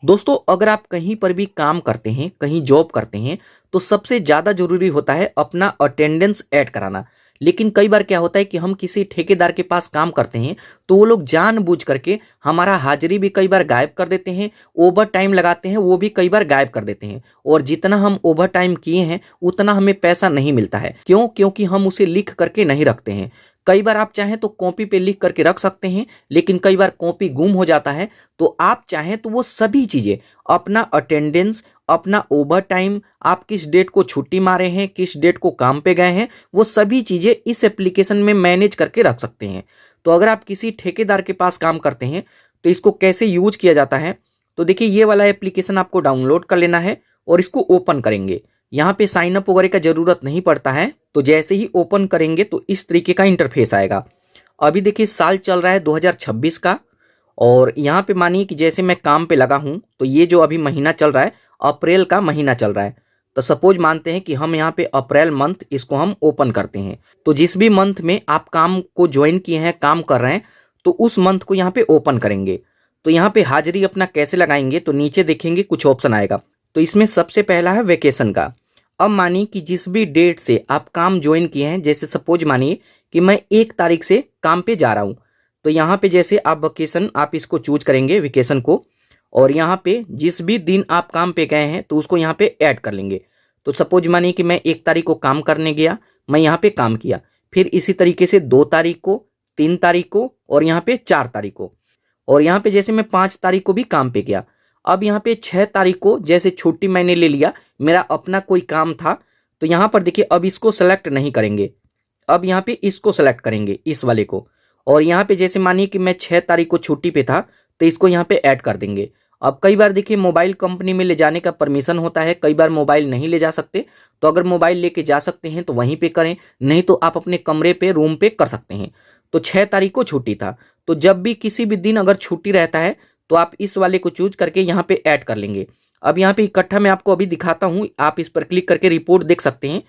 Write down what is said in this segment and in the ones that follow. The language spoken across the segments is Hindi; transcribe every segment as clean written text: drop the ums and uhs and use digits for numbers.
दोस्तों, अगर आप कहीं पर भी काम करते हैं, कहीं जॉब करते हैं, तो सबसे ज़्यादा ज़रूरी होता है अपना अटेंडेंस ऐड कराना। लेकिन कई बार क्या होता है कि हम किसी ठेकेदार के पास काम करते हैं, तो वो लोग जानबूझ करके हमारा हाज़िरी भी कई बार गायब कर देते हैं, ओवर टाइम लगाते हैं, वो भी कई बार गायब कर देते हैं। और जितना हम ओवर टाइम किए हैं, उतना हमें पैसा नहीं मिलता है। क्यों? क्योंकि हम उसे लिख करके नहीं रखते हैं। कई बार आप चाहें तो कॉपी पे लिख करके रख सकते हैं, लेकिन कई बार कॉपी गुम हो जाता है। तो आप चाहें तो वो सभी चीज़ें, अपना अटेंडेंस, अपना ओवरटाइम, आप किस डेट को छुट्टी मारे हैं, किस डेट को काम पे गए हैं, वो सभी चीज़ें इस एप्लीकेशन में मैनेज करके रख सकते हैं। तो अगर आप किसी ठेकेदार के पास काम करते हैं, तो इसको कैसे यूज किया जाता है? तो देखिए, ये वाला एप्लीकेशन आपको डाउनलोड कर लेना है और इसको ओपन करेंगे। यहाँ पे साइन अप वगैरह का ज़रूरत नहीं पड़ता है। तो जैसे ही ओपन करेंगे तो इस तरीके का इंटरफेस आएगा। अभी देखिए, साल चल रहा है 2026 का। और यहाँ पे मानिए कि जैसे मैं काम पे लगा हूँ, तो ये जो अभी महीना चल रहा है, अप्रैल का महीना चल रहा है। तो सपोज मानते हैं कि हम यहाँ पे अप्रैल मंथ इसको हम ओपन करते हैं। तो जिस भी मंथ में आप काम को ज्वाइन किए हैं, काम कर रहे हैं, तो उस मंथ को यहाँ पे ओपन करेंगे। तो यहाँ पे हाजिरी अपना कैसे लगाएंगे, तो नीचे देखेंगे कुछ ऑप्शन आएगा। तो इसमें सबसे पहला है वेकेशन का। अब मानिए कि जिस भी डेट से आप काम ज्वाइन किए हैं, जैसे सपोज मानिए कि मैं 1 तारीख से काम पे जा रहा हूँ, तो यहाँ पे जैसे आप वेकेशन, आप इसको चूज करेंगे वेकेशन को। और यहाँ पे जिस भी दिन आप काम पे गए हैं, तो उसको यहाँ पे ऐड कर लेंगे। तो सपोज मानिए कि मैं 1 तारीख को काम करने गया, मैं यहाँ पे काम किया। फिर इसी तरीके से 2 तारीख को, 3 तारीख को और यहाँ पे 4 तारीख को। और यहाँ पे जैसे मैं 5 तारीख को भी काम पे गया। अब यहाँ पे 6 तारीख को जैसे छुट्टी मैंने ले लिया, मेरा अपना कोई काम था। तो यहाँ पर देखिए, अब इसको सेलेक्ट नहीं करेंगे, अब यहाँ पे इसको सेलेक्ट करेंगे, इस वाले को। और यहाँ पे जैसे मानिए कि मैं 6 तारीख को छुट्टी पे था, तो इसको यहाँ पे ऐड कर देंगे। अब कई बार देखिए, मोबाइल कंपनी में ले जाने का परमिशन होता है, कई बार मोबाइल नहीं ले जा सकते। तो अगर मोबाइल लेके जा सकते हैं तो वहीं पे करें, नहीं तो आप अपने कमरे पे, रूम पे कर सकते हैं। तो 6 तारीख को छुट्टी था, तो जब भी किसी भी दिन अगर छुट्टी रहता है, तो आप इस वाले को चूज करके यहाँ पे ऐड कर लेंगे। अब यहाँ पे इकट्ठा मैं आपको अभी दिखाता हूँ, आप इस पर क्लिक करके रिपोर्ट देख सकते हैं।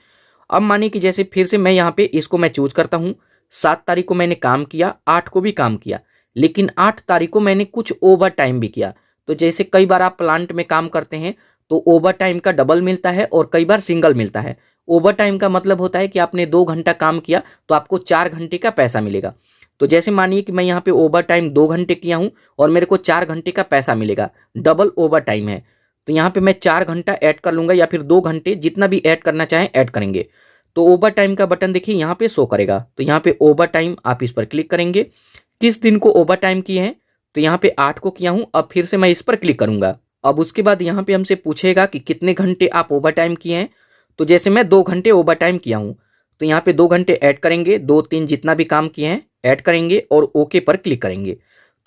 अब मानिए कि जैसे फिर से मैं यहाँ पे इसको मैं चूज करता हूँ। 7 तारीख को मैंने काम किया, 8 को भी काम किया, लेकिन 8 तारीख को मैंने कुछ ओवर टाइम भी किया। तो जैसे कई बार आप प्लांट में काम करते हैं, तो ओवर टाइम का डबल मिलता है और कई बार सिंगल मिलता है। ओवर टाइम का मतलब होता है कि आपने 2 घंटा काम किया, तो आपको 4 घंटे का पैसा मिलेगा। तो जैसे मानिए कि मैं यहाँ पे ओवर टाइम 2 घंटे किया हूँ और मेरे को 4 घंटे का पैसा मिलेगा, डबल ओवर टाइम है। तो यहाँ पे मैं 4 घंटा ऐड कर लूंगा, या फिर 2 घंटे, जितना भी ऐड करना चाहें ऐड करेंगे। तो ओवर टाइम का बटन देखिए यहाँ पे शो करेगा। तो यहाँ पे ओवर टाइम, आप इस पर क्लिक करेंगे। किस दिन को ओवर टाइम किए हैं, तो यहाँ पे 8 को किया हूँ। अब फिर से मैं इस पर क्लिक करूंगा। अब उसके बाद यहाँ पे हमसे पूछेगा कि कितने घंटे आप ओवर टाइम किए हैं। तो जैसे मैं 2 घंटे ओवर टाइम किया हूँ, तो यहाँ पे 2 घंटे ऐड करेंगे, 2 3 जितना भी काम किए हैं ऐड करेंगे और ओके पर क्लिक करेंगे।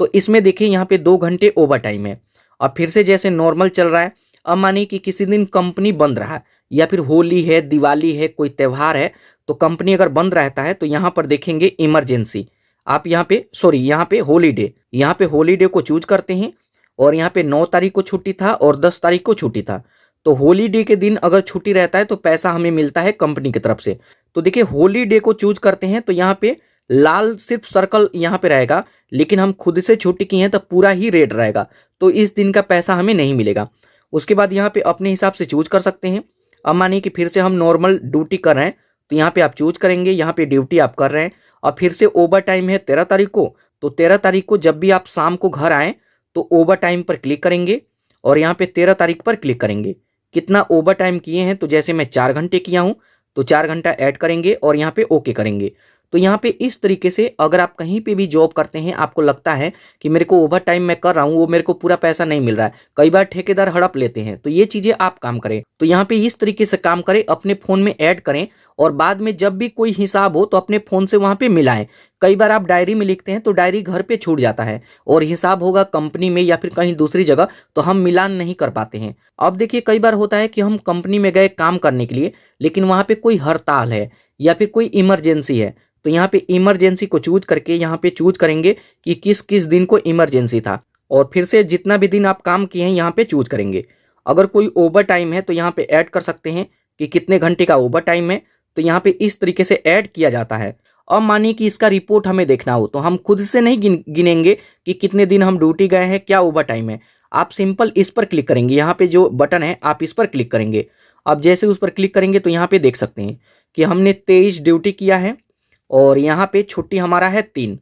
तो इसमें देखिए यहाँ पे 2 घंटे ओवर टाइम है। अब फिर से जैसे नॉर्मल चल रहा है। अब मानिए कि किसी दिन कंपनी बंद रहा, या फिर होली है, दिवाली है, कोई त्यौहार है, तो कंपनी अगर बंद रहता है, तो यहाँ पर देखेंगे इमरजेंसी। आप यहाँ पे, सॉरी, यहाँ पे हॉलीडे, यहाँ पे हॉलीडे को चूज करते हैं। और यहाँ पे 9 तारीख को छुट्टी था और 10 तारीख को छुट्टी था। तो हॉलीडे के दिन अगर छुट्टी रहता है, तो पैसा हमें मिलता है कंपनी की तरफ से। तो देखिए, हॉलीडे को चूज करते हैं, तो यहाँ पे लाल सिर्फ सर्कल यहाँ पे रहेगा, लेकिन हम खुद से छुट्टी की हैं तो पूरा ही रेड रहेगा। तो इस दिन का पैसा हमें नहीं मिलेगा। उसके बाद यहाँ पे अपने हिसाब से चूज कर सकते हैं। अब मानिए कि फिर से हम नॉर्मल ड्यूटी कर रहे हैं, तो यहाँ पे आप चूज करेंगे, यहाँ पे ड्यूटी आप कर रहे हैं। और फिर से ओवर टाइम है 13 तारीख को, तो 13 तारीख को जब भी आप शाम को घर आएँ, तो ओवर टाइम पर क्लिक करेंगे और यहाँ पे 13 तारीख पर क्लिक करेंगे। कितना ओवर टाइम किए हैं, तो जैसे मैं 4 घंटे किया हूँ, तो 4 घंटा ऐड करेंगे और यहाँ पे ओके करेंगे। तो यहाँ पे इस तरीके से अगर आप कहीं पे भी जॉब करते हैं, आपको लगता है कि मेरे को ओवर टाइम मैं कर रहा हूँ, वो मेरे को पूरा पैसा नहीं मिल रहा है, कई बार ठेकेदार हड़प लेते हैं, तो ये चीज़ें आप काम करें। तो यहाँ पे इस तरीके से काम करें, अपने फ़ोन में ऐड करें और बाद में जब भी कोई हिसाब हो, तो अपने फ़ोन से वहाँ पे मिलाएं। कई बार आप डायरी में लिखते हैं, तो डायरी घर पे छूट जाता है, और हिसाब होगा कंपनी में या फिर कहीं दूसरी जगह, तो हम मिलान नहीं कर पाते हैं। अब देखिए, कई बार होता है कि हम कंपनी में गए काम करने के लिए, लेकिन वहाँ पे कोई हड़ताल है या फिर कोई इमरजेंसी है। तो यहाँ पे इमरजेंसी को चूज करके यहाँ पे चूज करेंगे कि किस किस दिन को इमरजेंसी था, और फिर से जितना भी दिन आप काम किए हैं यहाँ पे चूज करेंगे। अगर कोई ओवर टाइम है, तो यहाँ पे ऐड कर सकते हैं कि कितने घंटे का ओवर टाइम है। तो यहाँ पे इस तरीके से ऐड किया जाता है। अब मानिए कि इसका रिपोर्ट हमें देखना हो, तो हम खुद से नहीं गिनेंगे कि कितने दिन हम ड्यूटी गए हैं, क्या ओवर टाइम है। आप सिंपल इस पर क्लिक करेंगे, यहाँ पे जो बटन है आप इस पर क्लिक करेंगे। अब जैसे उस पर क्लिक करेंगे तो यहाँ पे देख सकते हैं कि हमने 23 ड्यूटी किया है और यहाँ पे छुट्टी हमारा है 3।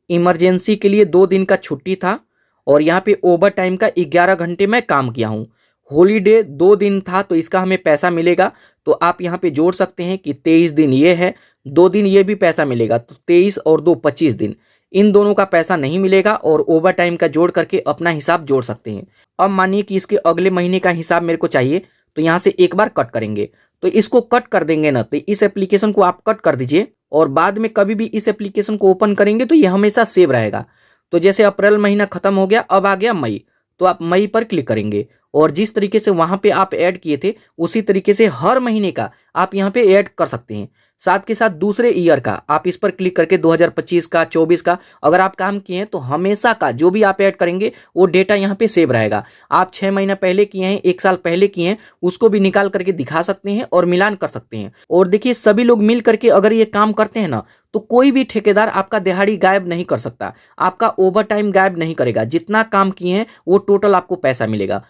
इमरजेंसी के लिए 2 दिन का छुट्टी था और यहाँ पे ओवर टाइम का 11 घंटे मैं काम किया हूँ। हॉलीडे 2 दिन था तो इसका हमें पैसा मिलेगा। तो आप यहाँ पे जोड़ सकते हैं कि 23 दिन ये है, 2 दिन ये भी पैसा मिलेगा, तो 23 और 2 25 दिन। इन दोनों का पैसा नहीं मिलेगा और ओवर टाइम का जोड़ करके अपना हिसाब जोड़ सकते हैं। अब मानिए कि इसके अगले महीने का हिसाब मेरे को चाहिए, तो यहाँ से एक बार कट करेंगे। तो इसको कट कर देंगे ना, तो इस एप्लीकेशन को आप कट कर दीजिए और बाद में कभी भी इस एप्लीकेशन को ओपन करेंगे तो ये हमेशा सेव रहेगा। तो जैसे अप्रैल महीना खत्म हो गया, अब आ गया मई, तो आप मई पर क्लिक करेंगे और जिस तरीके से वहां पे आप ऐड किए थे उसी तरीके से हर महीने का आप यहाँ पे ऐड कर सकते हैं। साथ के साथ दूसरे ईयर का आप इस पर क्लिक करके 2025 का 24 का अगर आप काम किए हैं तो हमेशा का जो भी आप ऐड करेंगे वो डेटा यहाँ पे सेव रहेगा। आप 6 महीना पहले किए हैं, 1 साल पहले किए हैं, उसको भी निकाल करके दिखा सकते हैं और मिलान कर सकते हैं। और देखिए सभी लोग मिल करके अगर ये काम करते हैं ना तो कोई भी ठेकेदार आपका दिहाड़ी गायब नहीं कर सकता, आपका ओवर टाइम गायब नहीं करेगा। जितना काम किए हैं वो टोटल आपको पैसा मिलेगा।